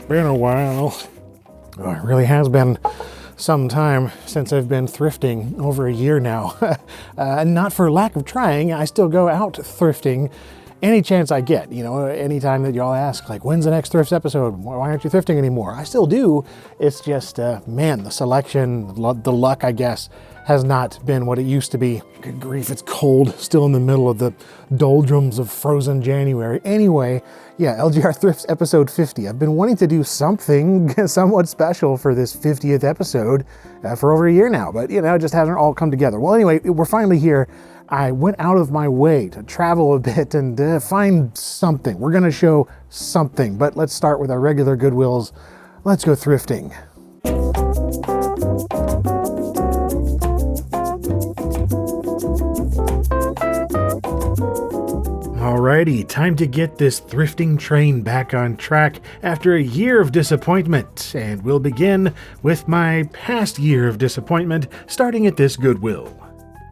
Been a while. Oh, it really has been some time since I've been thrifting, over a year now. Not for lack of trying, I still go out thrifting any chance I get. You know, anytime that y'all ask, like, when's the next Thrifts episode? Why aren't you thrifting anymore? I still do. It's just, man, the selection, the luck, I guess, has not been what it used to be. Good grief, it's cold, still in the middle of the doldrums of frozen January. Anyway, yeah, LGR Thrifts episode 50. I've been wanting to do something somewhat special for this 50th episode for over a year now, but you know, it just hasn't all come together. Well, anyway, we're finally here. I went out of my way to travel a bit and find something. We're gonna show something, but let's start with our regular Goodwills. Let's go thrifting. Alrighty, time to get this thrifting train back on track after a year of disappointment, and we'll begin with my past year of disappointment, starting at this Goodwill.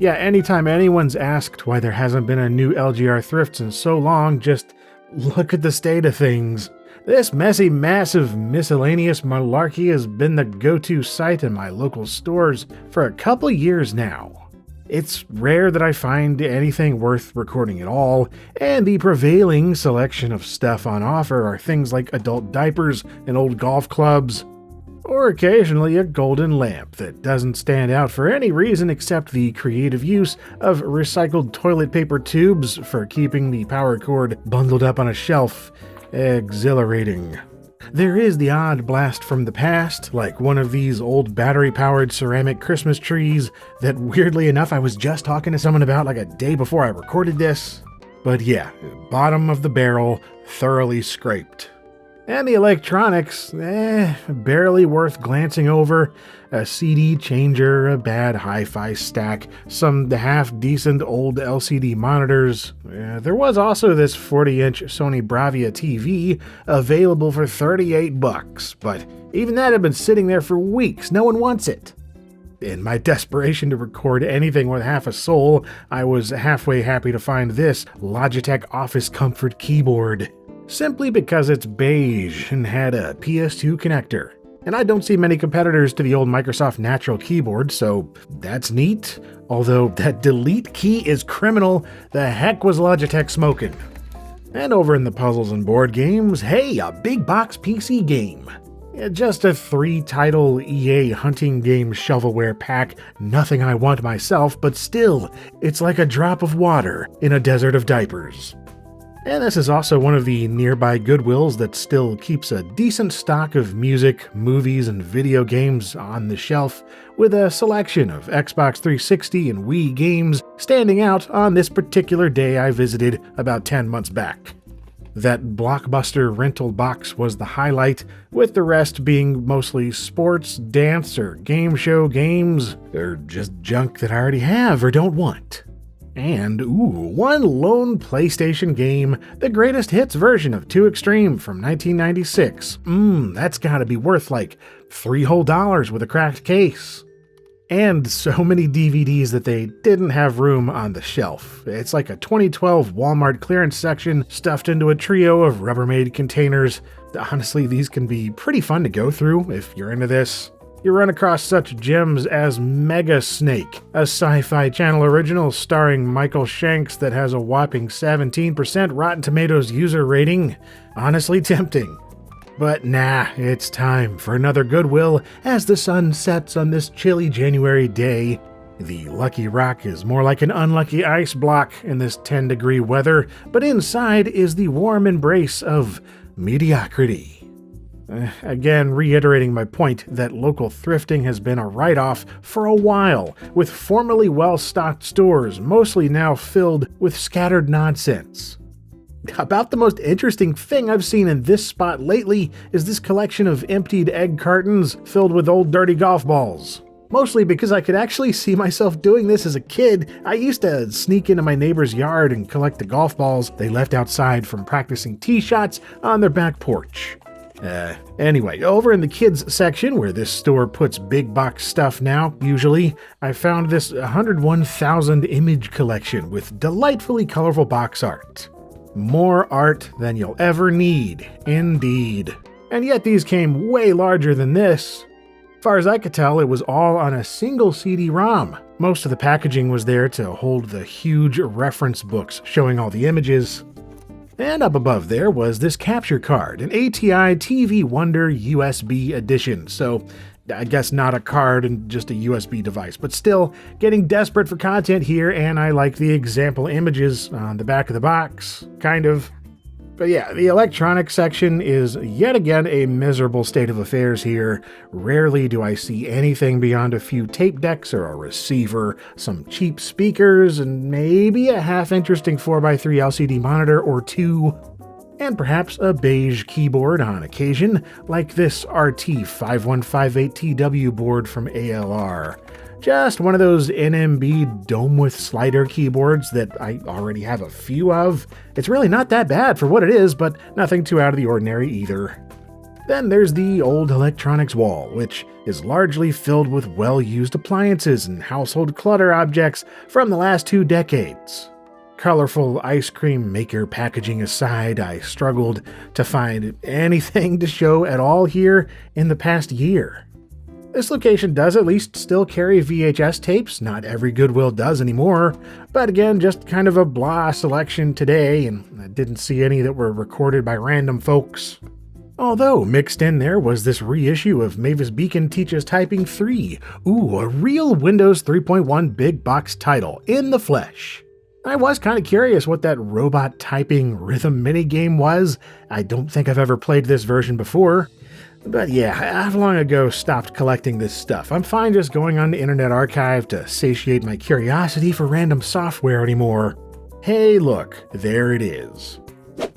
Yeah, anytime anyone's asked why there hasn't been a new LGR Thrifts in so long, just look at the state of things. This messy, massive, miscellaneous malarkey has been the go-to site in my local stores for a couple years now. It's rare that I find anything worth recording at all, and the prevailing selection of stuff on offer are things like adult diapers and old golf clubs, or occasionally a golden lamp that doesn't stand out for any reason except the creative use of recycled toilet paper tubes for keeping the power cord bundled up on a shelf. Exhilarating. There is the odd blast from the past, like one of these old battery-powered ceramic Christmas trees that, weirdly enough, I was just talking to someone about like a day before I recorded this. But yeah, bottom of the barrel, thoroughly scraped. And the electronics, barely worth glancing over. A CD changer, a bad hi-fi stack, some half-decent old LCD monitors. There was also this 40-inch Sony Bravia TV available for $38, but even that had been sitting there for weeks. No one wants it. In my desperation to record anything with half a soul, I was halfway happy to find this Logitech Office Comfort keyboard. Simply because it's beige and had a PS2 connector. And I don't see many competitors to the old Microsoft Natural keyboard, so that's neat. Although that delete key is criminal, the heck was Logitech smoking? And over in the puzzles and board games, hey, a big box PC game. Just a 3-title EA hunting game shovelware pack, nothing I want myself, but still, it's like a drop of water in a desert of diapers. And this is also one of the nearby Goodwills that still keeps a decent stock of music, movies, and video games on the shelf, with a selection of Xbox 360 and Wii games standing out on this particular day I visited about 10 months back. That Blockbuster rental box was the highlight, with the rest being mostly sports, dance, or game show games, or just junk that I already have or don't want. And, one lone PlayStation game, the greatest hits version of 2 Extreme from 1996. That's gotta be worth like $3 whole with a cracked case. And so many DVDs that they didn't have room on the shelf. It's like a 2012 Walmart clearance section stuffed into a trio of Rubbermaid containers. Honestly, these can be pretty fun to go through if you're into this. You run across such gems as Mega Snake, a Sci-Fi Channel original starring Michael Shanks that has a whopping 17% Rotten Tomatoes user rating. Honestly tempting. But nah, it's time for another Goodwill as the sun sets on this chilly January day. The Lucky Rock is more like an unlucky ice block in this 10-degree weather, but inside is the warm embrace of mediocrity. Again, reiterating my point that local thrifting has been a write-off for a while, with formerly well-stocked stores mostly now filled with scattered nonsense. About the most interesting thing I've seen in this spot lately is this collection of emptied egg cartons filled with old dirty golf balls. Mostly because I could actually see myself doing this as a kid. I used to sneak into my neighbor's yard and collect the golf balls they left outside from practicing tee shots on their back porch. Anyway, over in the kids section, where this store puts big box stuff now, usually, I found this 101,000 image collection with delightfully colorful box art. More art than you'll ever need, indeed. And yet these came way larger than this. As far as I could tell, it was all on a single CD-ROM. Most of the packaging was there to hold the huge reference books showing all the images. And up above there was this capture card, an ATI TV Wonder USB edition, so I guess not a card and just a USB device, but still getting desperate for content here, and I like the example images on the back of the box, kind of. But yeah, the electronics section is yet again a miserable state of affairs here. Rarely do I see anything beyond a few tape decks or a receiver, some cheap speakers, and maybe a half-interesting 4x3 LCD monitor or two. And perhaps a beige keyboard on occasion, like this RT5158TW board from ALR. Just one of those NMB dome with slider keyboards that I already have a few of. It's really not that bad for what it is, but nothing too out of the ordinary either. Then there's the old electronics wall, which is largely filled with well-used appliances and household clutter objects from the last 2 decades. Colorful ice cream maker packaging aside, I struggled to find anything to show at all here in the past year. This location does at least still carry VHS tapes, not every Goodwill does anymore, but again, just kind of a blah selection today, and I didn't see any that were recorded by random folks. Although mixed in there was this reissue of Mavis Beacon Teaches Typing 3. Ooh, a real Windows 3.1 big box title, in the flesh. I was kind of curious what that robot typing rhythm minigame was. I don't think I've ever played this version before. But yeah, I've long ago stopped collecting this stuff. I'm fine just going on the Internet Archive to satiate my curiosity for random software anymore. Hey look, there it is.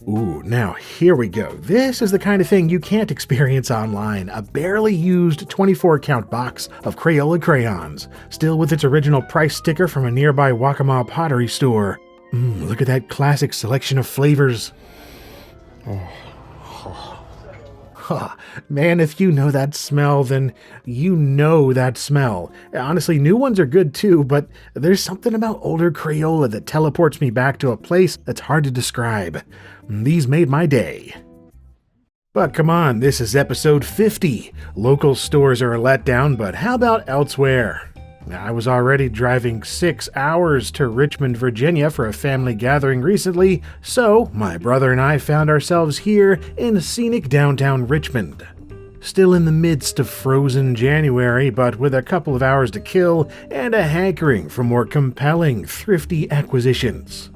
Ooh, now here we go. This is the kind of thing you can't experience online. A barely used 24-count box of Crayola crayons, still with its original price sticker from a nearby Waccamaw pottery store. Look at that classic selection of flavors. Man, if you know that smell, then you know that smell. Honestly, new ones are good too, but there's something about older Crayola that teleports me back to a place that's hard to describe. These made my day. But come on, this is episode 50. Local stores are a letdown, but how about elsewhere? I was already driving 6 hours to Richmond, Virginia for a family gathering recently, so my brother and I found ourselves here in scenic downtown Richmond. Still in the midst of frozen January, but with a couple of hours to kill and a hankering for more compelling, thrifty acquisitions.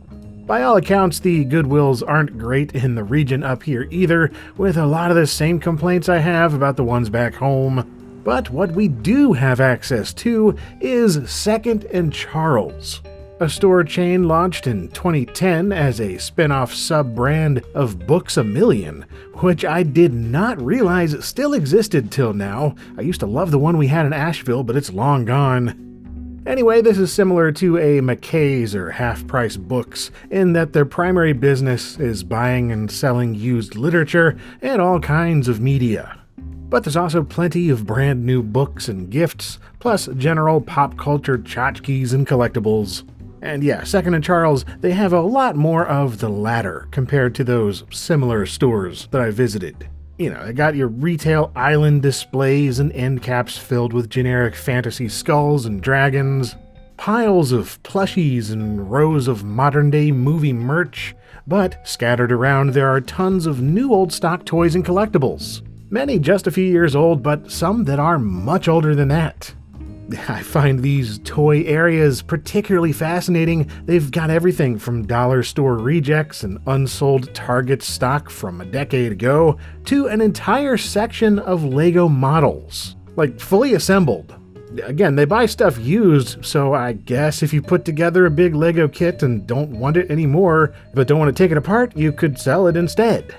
By all accounts, the Goodwills aren't great in the region up here either, with a lot of the same complaints I have about the ones back home. But what we do have access to is Second and Charles, a store chain launched in 2010 as a spin-off sub-brand of Books A Million, which I did not realize still existed till now. I used to love the one we had in Asheville, but it's long gone. Anyway, this is similar to a McKay's or Half Price Books in that their primary business is buying and selling used literature and all kinds of media. But there's also plenty of brand new books and gifts, plus general pop culture tchotchkes and collectibles. And yeah, Second and Charles, they have a lot more of the latter compared to those similar stores that I visited. You know, they got your retail island displays and end caps filled with generic fantasy skulls and dragons, piles of plushies and rows of modern-day movie merch, but scattered around there are tons of new old stock toys and collectibles. Many just a few years old, but some that are much older than that. I find these toy areas particularly fascinating. They've got everything from dollar store rejects and unsold Target stock from a decade ago to an entire section of Lego models, like fully assembled. Again, they buy stuff used, so I guess if you put together a big Lego kit and don't want it anymore, but don't want to take it apart, you could sell it instead.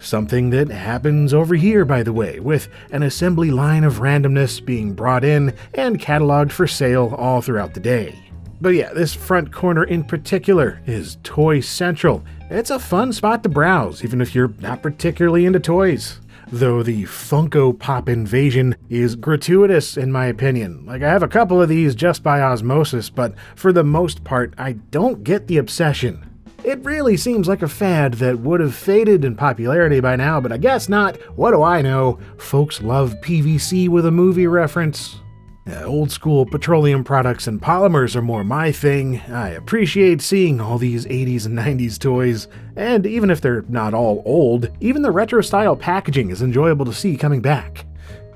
Something that happens over here, by the way, with an assembly line of randomness being brought in and cataloged for sale all throughout the day. But yeah, this front corner in particular is Toy Central. It's a fun spot to browse, even if you're not particularly into toys. Though the Funko Pop invasion is gratuitous in my opinion. Like, I have a couple of these just by osmosis, but for the most part, I don't get the obsession. It really seems like a fad that would have faded in popularity by now, but I guess not. What do I know? Folks love PVC with a movie reference. Old school petroleum products and polymers are more my thing. I appreciate seeing all these 80s and 90s toys, and even if they're not all old, even the retro style packaging is enjoyable to see coming back.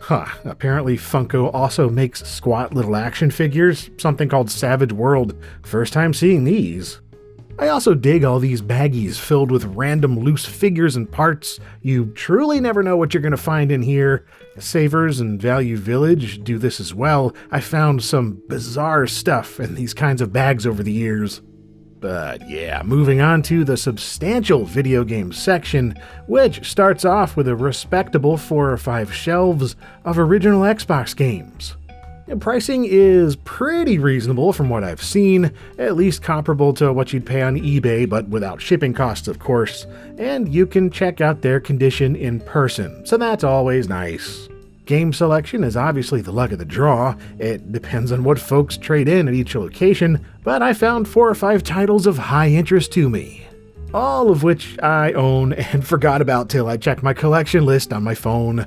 Apparently Funko also makes squat little action figures, something called Savage World. First time seeing these. I also dig all these baggies filled with random loose figures and parts. You truly never know what you're going to find in here. Savers and Value Village do this as well. I found some bizarre stuff in these kinds of bags over the years. But yeah, moving on to the substantial video game section, which starts off with a respectable 4 or 5 shelves of original Xbox games. Pricing is pretty reasonable from what I've seen, at least comparable to what you'd pay on eBay, but without shipping costs, of course, and you can check out their condition in person, so that's always nice. Game selection is obviously the luck of the draw. It depends on what folks trade in at each location, but I found 4 or 5 titles of high interest to me, all of which I own and forgot about till I checked my collection list on my phone.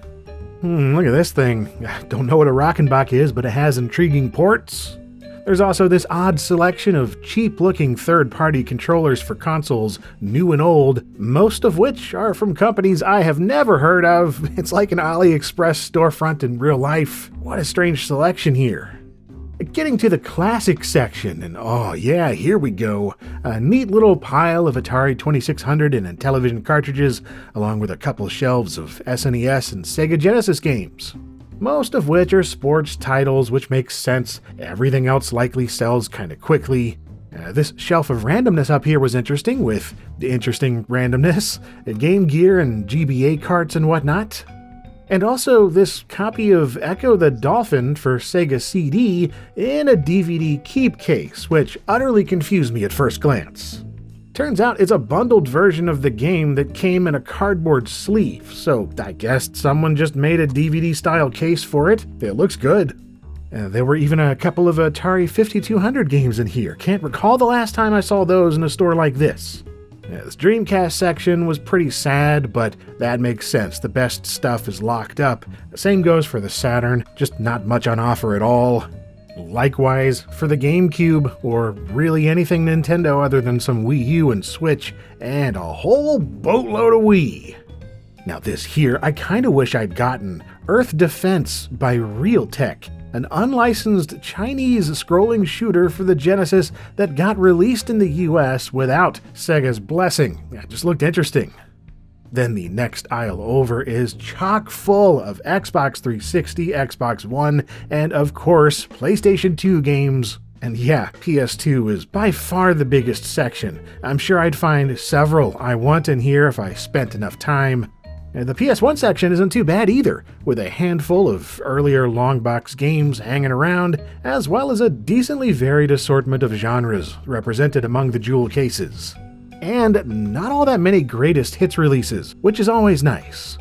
Look at this thing. Don't know what a Rockenbach is, but it has intriguing ports. There's also this odd selection of cheap-looking third-party controllers for consoles, new and old, most of which are from companies I have never heard of. It's like an AliExpress storefront in real life. What a strange selection here. Getting to the classic section, and oh yeah, here we go. A neat little pile of Atari 2600 and Intellivision cartridges, along with a couple shelves of SNES and Sega Genesis games. Most of which are sports titles, which makes sense. Everything else likely sells kinda quickly. This shelf of randomness up here was interesting, with interesting randomness, Game Gear and GBA carts and whatnot. And also this copy of Echo the Dolphin for Sega CD in a DVD keep case, which utterly confused me at first glance. Turns out it's a bundled version of the game that came in a cardboard sleeve, so I guess someone just made a DVD-style case for it. It looks good. There were even a couple of Atari 5200 games in here. Can't recall the last time I saw those in a store like this. This Dreamcast section was pretty sad, but that makes sense. The best stuff is locked up. The same goes for the Saturn, just not much on offer at all. Likewise for the GameCube, or really anything Nintendo other than some Wii U and Switch, and a whole boatload of Wii. Now this here, I kinda wish I'd gotten Earth Defense by Realtek, an unlicensed Chinese scrolling shooter for the Genesis that got released in the US without Sega's blessing. It just looked interesting. Then the next aisle over is chock full of Xbox 360, Xbox One, and of course, PlayStation 2 games. And yeah, PS2 is by far the biggest section. I'm sure I'd find several I want in here if I spent enough time. The PS1 section isn't too bad either, with a handful of earlier long box games hanging around, as well as a decently varied assortment of genres represented among the jewel cases. And not all that many greatest hits releases, which is always nice.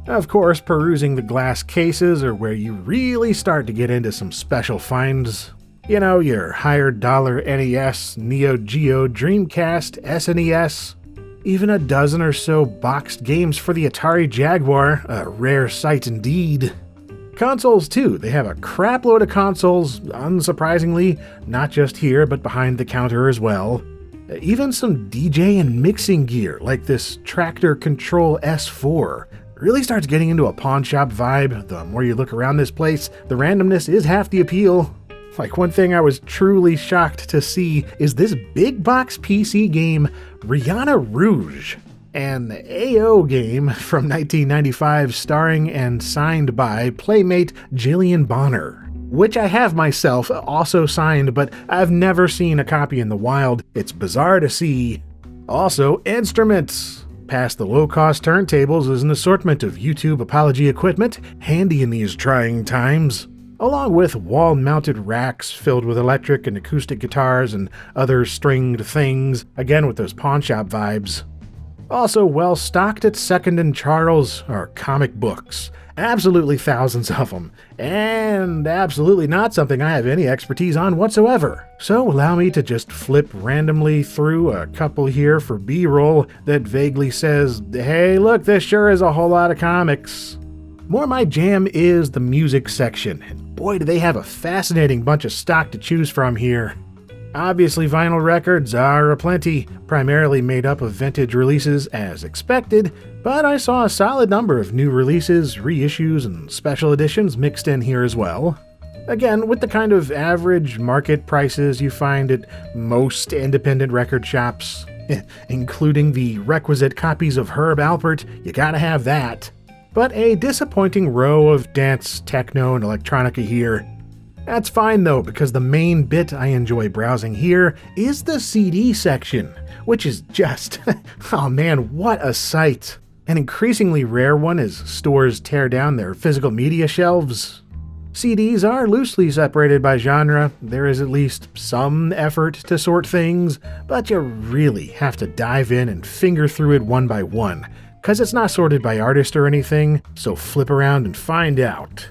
Of course, perusing the glass cases are where you really start to get into some special finds. You know, your higher dollar NES, Neo Geo, Dreamcast, SNES, even a dozen or so boxed games for the Atari Jaguar, a rare sight indeed. Consoles too, they have a crap load of consoles, unsurprisingly, not just here but behind the counter as well. Even some DJ and mixing gear, like this Tractor Control S4. Really starts getting into a pawn shop vibe. The more you look around this place, the randomness is half the appeal. Like, one thing I was truly shocked to see is this big box PC game, Rihanna Rouge, an AO game from 1995 starring and signed by Playmate Jillian Bonner, which I have myself also signed, but I've never seen a copy in the wild. It's bizarre to see. Also, instruments. Past the low-cost turntables is an assortment of YouTube apology equipment, handy in these trying times, along with wall-mounted racks filled with electric and acoustic guitars and other stringed things, again with those pawn shop vibes. Also well stocked at 2nd and Charles are comic books. Absolutely thousands of them, and absolutely not something I have any expertise on whatsoever. So allow me to just flip randomly through a couple here for B-roll that vaguely says, hey look, this sure is a whole lot of comics. More my jam is the music section, and boy do they have a fascinating bunch of stock to choose from here. Obviously vinyl records are aplenty, primarily made up of vintage releases as expected, but I saw a solid number of new releases, reissues, and special editions mixed in here as well. Again, with the kind of average market prices you find at most independent record shops, including the requisite copies of Herb Alpert, you gotta have that. But a disappointing row of dance, techno, and electronica here. That's fine though, because the main bit I enjoy browsing here is the CD section, which is just, oh man, what a sight. An increasingly rare one as stores tear down their physical media shelves. CDs are loosely separated by genre, there is at least some effort to sort things, but you really have to dive in and finger through it one by one, cause it's not sorted by artist or anything, so flip around and find out.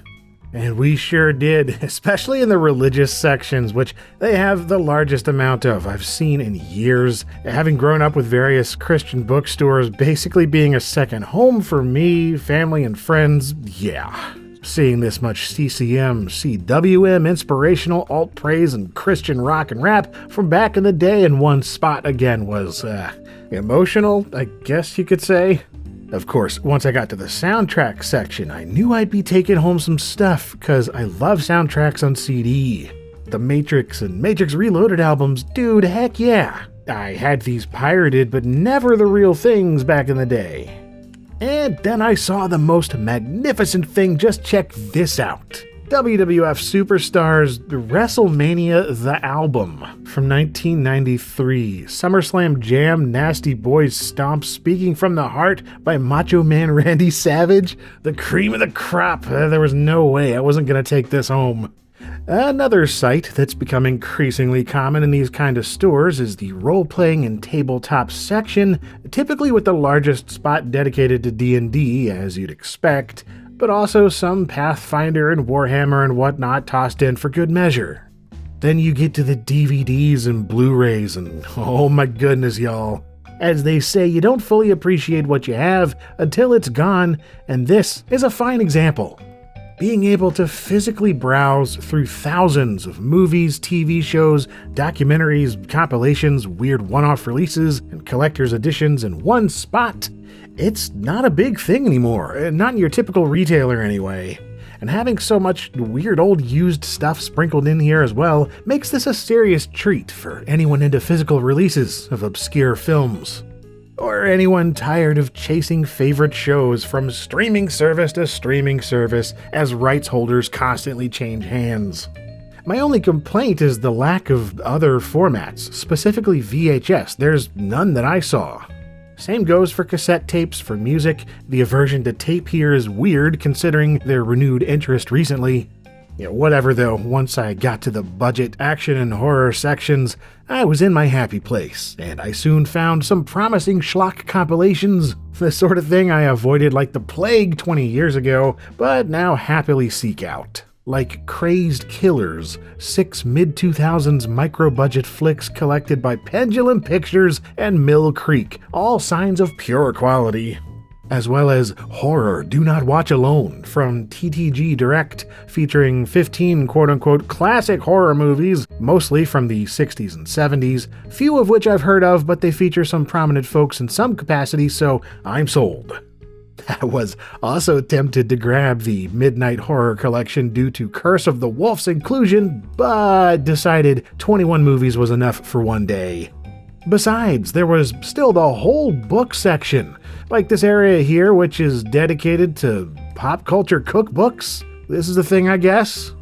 And we sure did, especially in the religious sections, which they have the largest amount of I've seen in years. Having grown up with various Christian bookstores basically being a second home for me, family, and friends, yeah. Seeing this much CCM, CWM, inspirational, alt praise, and Christian rock and rap from back in the day in one spot again was, emotional, I guess you could say. Of course, once I got to the soundtrack section, I knew I'd be taking home some stuff, cause I love soundtracks on CD. The Matrix and Matrix Reloaded albums, dude, heck yeah. I had these pirated, but never the real things back in the day. And then I saw the most magnificent thing, just check this out. WWF Superstars WrestleMania The Album from 1993. SummerSlam Jam Nasty Boys Stomp Speaking from the Heart by Macho Man Randy Savage. The cream of the crop. There was no way I wasn't going to take this home. Another site that's become increasingly common in these kind of stores is the role-playing and tabletop section, typically with the largest spot dedicated to D&D, as you'd expect, but also some Pathfinder and Warhammer and whatnot tossed in for good measure. Then you get to the DVDs and Blu-rays, and oh my goodness, y'all. As they say, you don't fully appreciate what you have until it's gone, and this is a fine example. Being able to physically browse through thousands of movies, TV shows, documentaries, compilations, weird one-off releases, and collector's editions in one spot, it's not a big thing anymore, not in your typical retailer anyway. And having so much weird old used stuff sprinkled in here as well makes this a serious treat for anyone into physical releases of obscure films. Or anyone tired of chasing favorite shows from streaming service to streaming service as rights holders constantly change hands. My only complaint is the lack of other formats, specifically VHS. There's none that I saw. Same goes for cassette tapes for music. The aversion to tape here is weird considering their renewed interest recently. Whatever though, once I got to the budget, action, and horror sections, I was in my happy place, and I soon found some promising schlock compilations, the sort of thing I avoided like the plague 20 years ago, but now happily seek out. Like Crazed Killers, 6 mid-2000s micro-budget flicks collected by Pendulum Pictures and Mill Creek, all signs of pure quality. As well as Horror Do Not Watch Alone from TTG Direct, featuring 15 quote-unquote classic horror movies, mostly from the 60s and 70s, few of which I've heard of, but they feature some prominent folks in some capacity, so I'm sold. I was also tempted to grab the Midnight Horror Collection due to Curse of the Wolf's inclusion, but decided 21 movies was enough for one day. Besides, there was still the whole book section, like this area here, which is dedicated to pop culture cookbooks. This is the thing, I guess.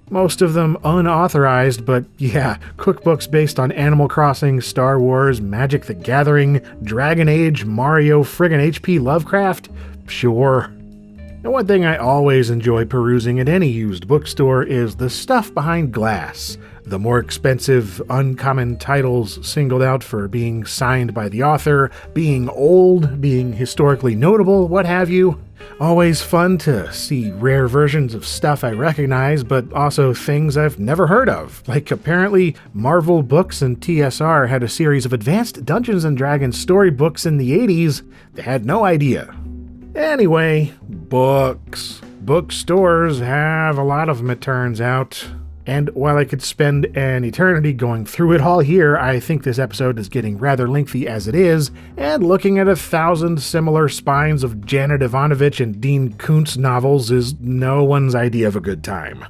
Most of them unauthorized, but yeah, cookbooks based on Animal Crossing, Star Wars, Magic the Gathering, Dragon Age, Mario, friggin' H.P. Lovecraft? Sure. And one thing I always enjoy perusing at any used bookstore is the stuff behind glass. The more expensive, uncommon titles singled out for being signed by the author, being old, being historically notable, what have you. Always fun to see rare versions of stuff I recognize, but also things I've never heard of. Like apparently Marvel Books and TSR had a series of advanced Dungeons & Dragons storybooks in the 80s. They had no idea. Anyway, books. Bookstores have a lot of them, it turns out. And while I could spend an eternity going through it all here, I think this episode is getting rather lengthy as it is, and looking at 1,000 similar spines of Janet Ivanovich and Dean Koontz novels is no one's idea of a good time.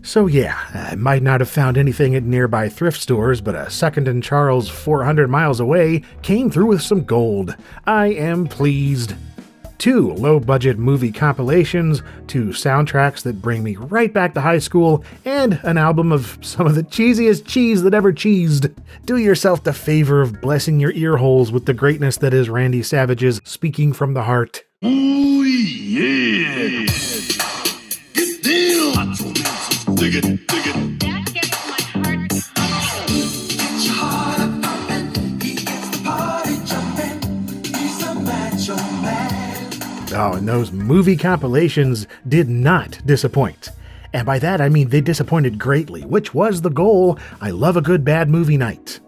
So yeah, I might not have found anything at nearby thrift stores, but a Second and Charles 400 miles away came through with some gold. I am pleased. 2 low-budget movie compilations, 2 soundtracks that bring me right back to high school, and an album of some of the cheesiest cheese that ever cheesed. Do yourself the favor of blessing your ear holes with the greatness that is Randy Savage's Speaking from the Heart. Ooh, yeah. Get down. Dig it, dig it. That gets my heart. Get your heart up pumping. He gets the party jumping. He's a macho man. Oh, and those movie compilations did not disappoint. And by that I mean they disappointed greatly, which was the goal. I love a good bad movie night.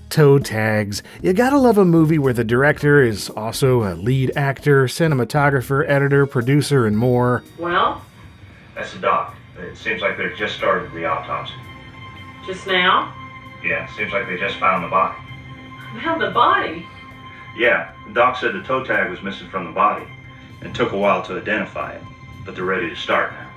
Toe tags. You gotta love a movie where the director is also a lead actor, cinematographer, editor, producer, and more. Well, That's the doc. It seems like they've just started the autopsy. just now? Yeah, seems like they just found the body. Found the body? Yeah, the doc said the toe tag was missing from the body and took a while to identify it, but they're ready to start now.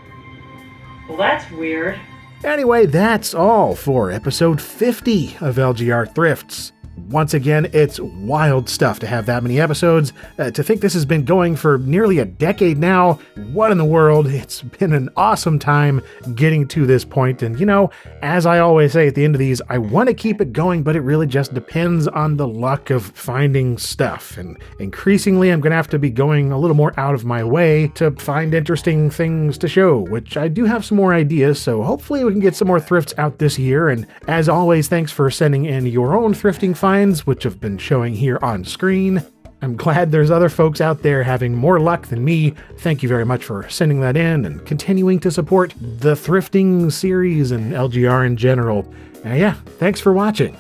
Well, that's weird. Anyway, that's all for episode 50 of LGR Thrifts. Once again, it's wild stuff to have that many episodes. To think this has been going for nearly a decade now, what in the world? It's been an awesome time getting to this point. And you know, as I always say at the end of these, I want to keep it going, but it really just depends on the luck of finding stuff. And increasingly, I'm going to have to be going a little more out of my way to find interesting things to show, which I do have some more ideas. So hopefully we can get some more thrifts out this year. And as always, thanks for sending in your own thrifting finds, which have been showing here on screen. I'm glad there's other folks out there having more luck than me. Thank you very much for sending that in and continuing to support the thrifting series and LGR in general. Yeah, thanks for watching.